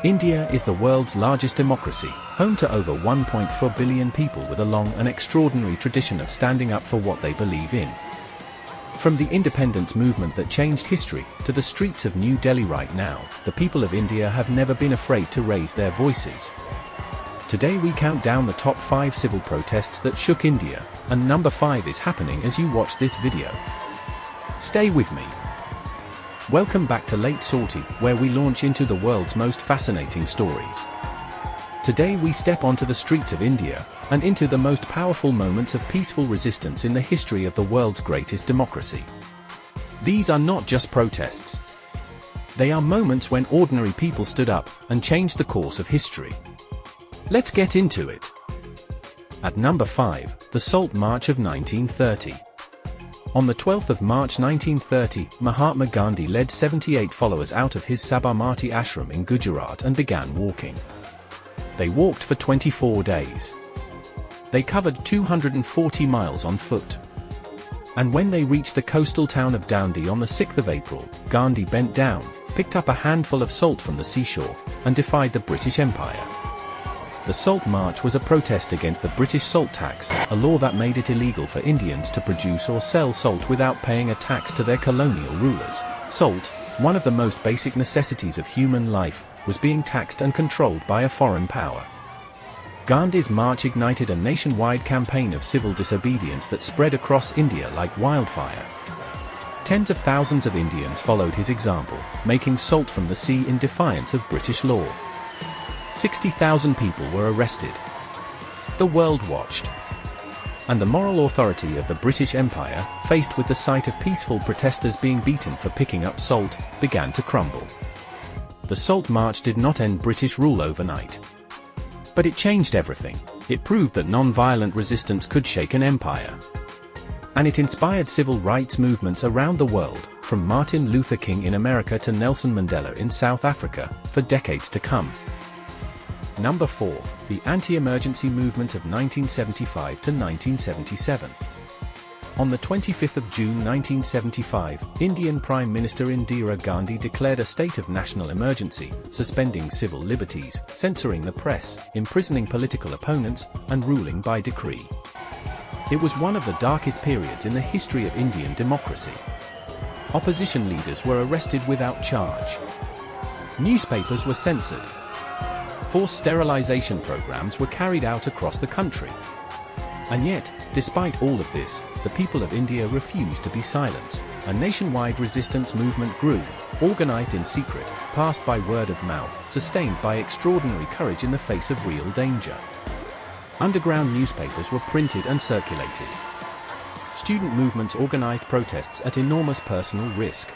India is the world's largest democracy, home to over 1.4 billion people with a long and extraordinary tradition of standing up for what they believe in. From the independence movement that changed history, to the streets of New Delhi right now, the people of India have never been afraid to raise their voices. Today we count down the top 5 civil protests that shook India, and number 5 is happening as you watch this video. Stay with me. Welcome back to Late Sortie, where we launch into the world's most fascinating stories. Today we step onto the streets of India, and into the most powerful moments of peaceful resistance in the history of the world's greatest democracy. These are not just protests. They are moments when ordinary people stood up and changed the course of history. Let's get into it. At number 5, the Salt March of 1930. On the 12th of March 1930, Mahatma Gandhi led 78 followers out of his Sabarmati ashram in Gujarat and began walking. They walked for 24 days. They covered 240 miles on foot. And when they reached the coastal town of Dandi on the 6th of April, Gandhi bent down, picked up a handful of salt from the seashore, and defied the British Empire. The Salt March was a protest against the British salt tax, a law that made it illegal for Indians to produce or sell salt without paying a tax to their colonial rulers. Salt, one of the most basic necessities of human life, was being taxed and controlled by a foreign power. Gandhi's march ignited a nationwide campaign of civil disobedience that spread across India like wildfire. Tens of thousands of Indians followed his example, making salt from the sea in defiance of British law. 60,000 people were arrested. The world watched. And the moral authority of the British Empire, faced with the sight of peaceful protesters being beaten for picking up salt, began to crumble. The Salt March did not end British rule overnight. But it changed everything. It proved that non-violent resistance could shake an empire. And it inspired civil rights movements around the world, from Martin Luther King in America to Nelson Mandela in South Africa, for decades to come. Number 4, the anti-emergency movement of 1975 to 1977. On the 25th of June 1975, Indian Prime Minister Indira Gandhi declared a state of national emergency, suspending civil liberties, censoring the press, imprisoning political opponents, and ruling by decree. It was one of the darkest periods in the history of Indian democracy. Opposition leaders were arrested without charge. Newspapers were censored. Forced sterilization programs were carried out across the country. And yet, despite all of this, the people of India refused to be silenced. A nationwide resistance movement grew, organized in secret, passed by word of mouth, sustained by extraordinary courage in the face of real danger. Underground newspapers were printed and circulated. Student movements organized protests at enormous personal risk.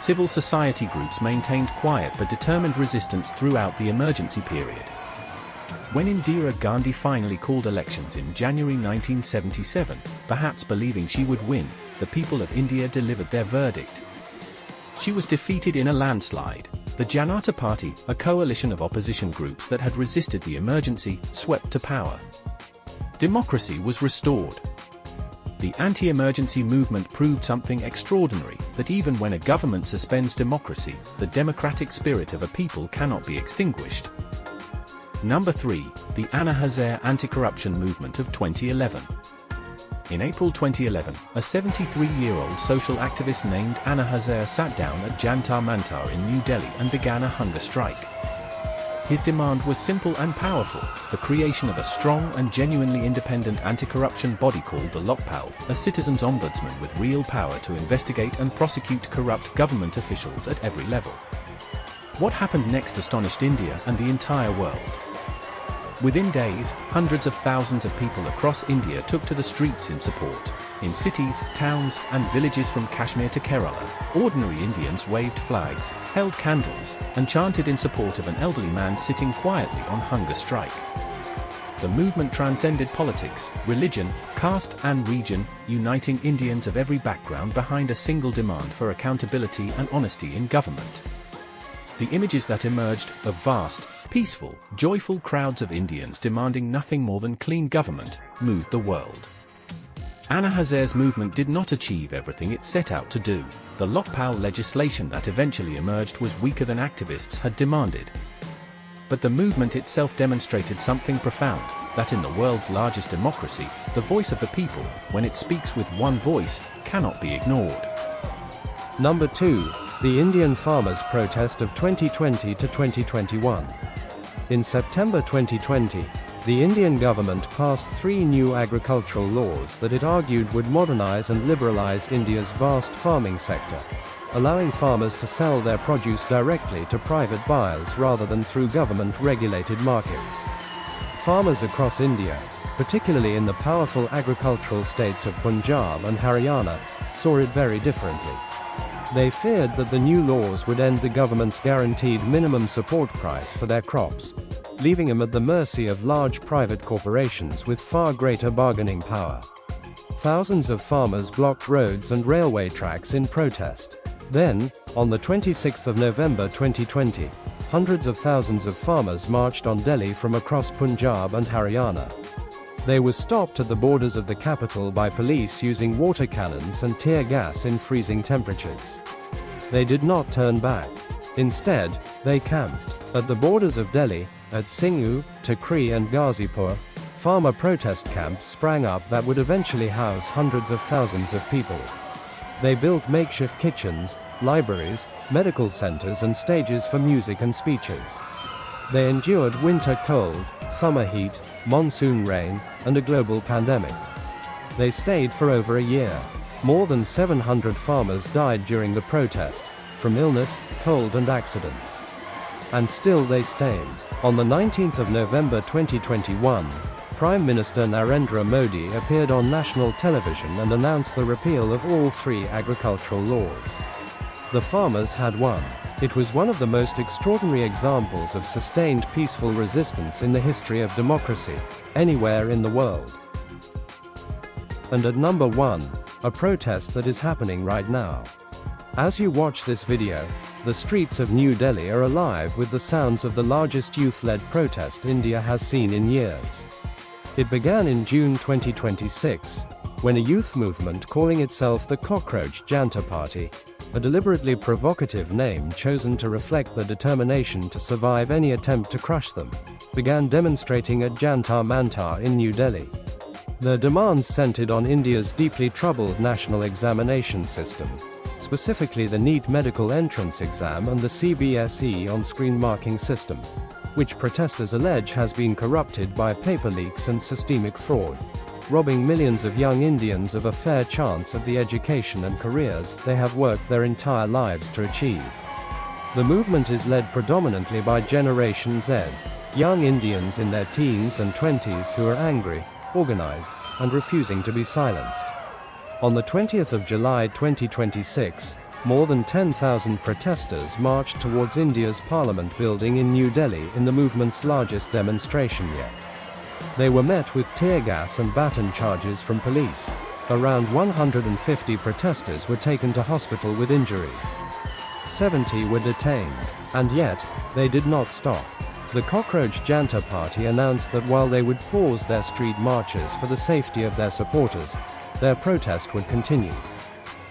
Civil society groups maintained quiet but determined resistance throughout the emergency period. When Indira Gandhi finally called elections in January 1977, perhaps believing she would win, the people of India delivered their verdict. She was defeated in a landslide. The Janata Party, a coalition of opposition groups that had resisted the emergency, swept to power. Democracy was restored. The anti-emergency movement proved something extraordinary, that even when a government suspends democracy, the democratic spirit of a people cannot be extinguished. Number 3, the Anna Hazare anti-corruption movement of 2011. In April 2011, a 73-year-old social activist named Anna Hazare sat down at Jantar Mantar in New Delhi and began a hunger strike. His demand was simple and powerful: the creation of a strong and genuinely independent anti-corruption body called the Lokpal, a citizen's ombudsman with real power to investigate and prosecute corrupt government officials at every level. What happened next astonished India and the entire world. Within days, hundreds of thousands of people across India took to the streets in support. In cities, towns, and villages from Kashmir to Kerala, ordinary Indians waved flags, held candles, and chanted in support of an elderly man sitting quietly on hunger strike. The movement transcended politics, religion, caste, and region, uniting Indians of every background behind a single demand for accountability and honesty in government. The images that emerged, of vast, peaceful, joyful crowds of Indians demanding nothing more than clean government, moved the world. Anna Hazare's movement did not achieve everything it set out to do. The Lokpal legislation that eventually emerged was weaker than activists had demanded. But the movement itself demonstrated something profound, that in the world's largest democracy, the voice of the people, when it speaks with one voice, cannot be ignored. Number 2. The Indian farmers' protest of 2020 to 2021. In September 2020, the Indian government passed 3 new agricultural laws that it argued would modernize and liberalize India's vast farming sector, allowing farmers to sell their produce directly to private buyers rather than through government-regulated markets. Farmers across India, particularly in the powerful agricultural states of Punjab and Haryana, saw it very differently. They feared that the new laws would end the government's guaranteed minimum support price for their crops, leaving them at the mercy of large private corporations with far greater bargaining power. Thousands of farmers blocked roads and railway tracks in protest. Then, on the 26th of November 2020, hundreds of thousands of farmers marched on Delhi from across Punjab and Haryana. They were stopped at the borders of the capital by police using water cannons and tear gas in freezing temperatures. They did not turn back. Instead, they camped. At the borders of Delhi, at Singhu, Tikri and Ghazipur, farmer protest camps sprang up that would eventually house hundreds of thousands of people. They built makeshift kitchens, libraries, medical centers and stages for music and speeches. They endured winter cold, summer heat, monsoon rain, and a global pandemic. They stayed for over a year. More than 700 farmers died during the protest, from illness, cold and accidents. And still they stayed. On the 19th of November 2021, Prime Minister Narendra Modi appeared on national television and announced the repeal of all 3 agricultural laws. The farmers had won. It was one of the most extraordinary examples of sustained peaceful resistance in the history of democracy, anywhere in the world. And at number 1, a protest that is happening right now. As you watch this video, the streets of New Delhi are alive with the sounds of the largest youth-led protest India has seen in years. It began in June 2026, when a youth movement calling itself the Cockroach Janta Party, a deliberately provocative name chosen to reflect their determination to survive any attempt to crush them, began demonstrating at Jantar Mantar in New Delhi. Their demands centered on India's deeply troubled national examination system, specifically the NEET medical entrance exam and the CBSE on-screen marking system, which protesters allege has been corrupted by paper leaks and systemic fraud, robbing millions of young Indians of a fair chance at the education and careers they have worked their entire lives to achieve. The movement is led predominantly by Generation Z, young Indians in their teens and 20s who are angry, organized, and refusing to be silenced. On the 20th of July 2026, more than 10,000 protesters marched towards India's Parliament building in New Delhi in the movement's largest demonstration yet. They were met with tear gas and baton charges from police. Around 150 protesters were taken to hospital with injuries. 70 were detained. And yet, they did not stop. The Cockroach Janta Party announced that while they would pause their street marches for the safety of their supporters, their protest would continue.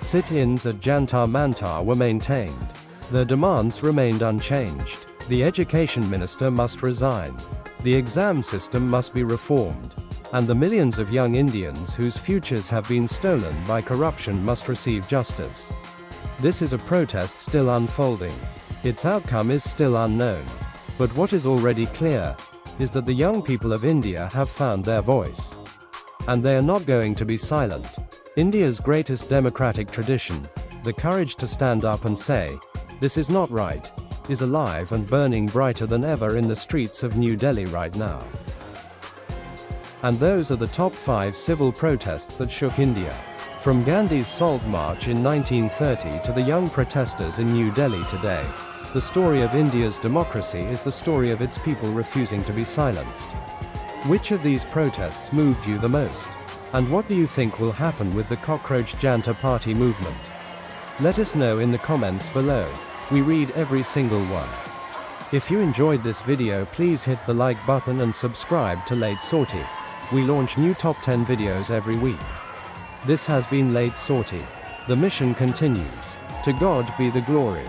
Sit-ins at Jantar Mantar were maintained. Their demands remained unchanged. The education minister must resign. The exam system must be reformed. And the millions of young Indians whose futures have been stolen by corruption must receive justice. This is a protest still unfolding. Its outcome is still unknown. But what is already clear is that the young people of India have found their voice. And they are not going to be silent. India's greatest democratic tradition, the courage to stand up and say, "This is not right," is alive and burning brighter than ever in the streets of New Delhi right now. And those are the top 5 civil protests that shook India. From Gandhi's Salt March in 1930 to the young protesters in New Delhi today, the story of India's democracy is the story of its people refusing to be silenced. Which of these protests moved you the most? And what do you think will happen with the Cockroach Janta Party movement? Let us know in the comments below. We read every single one. If you enjoyed this video, please hit the like button and subscribe to Late Sortie. We launch new top 10 videos every week. This has been Late Sortie. The mission continues. To God be the glory.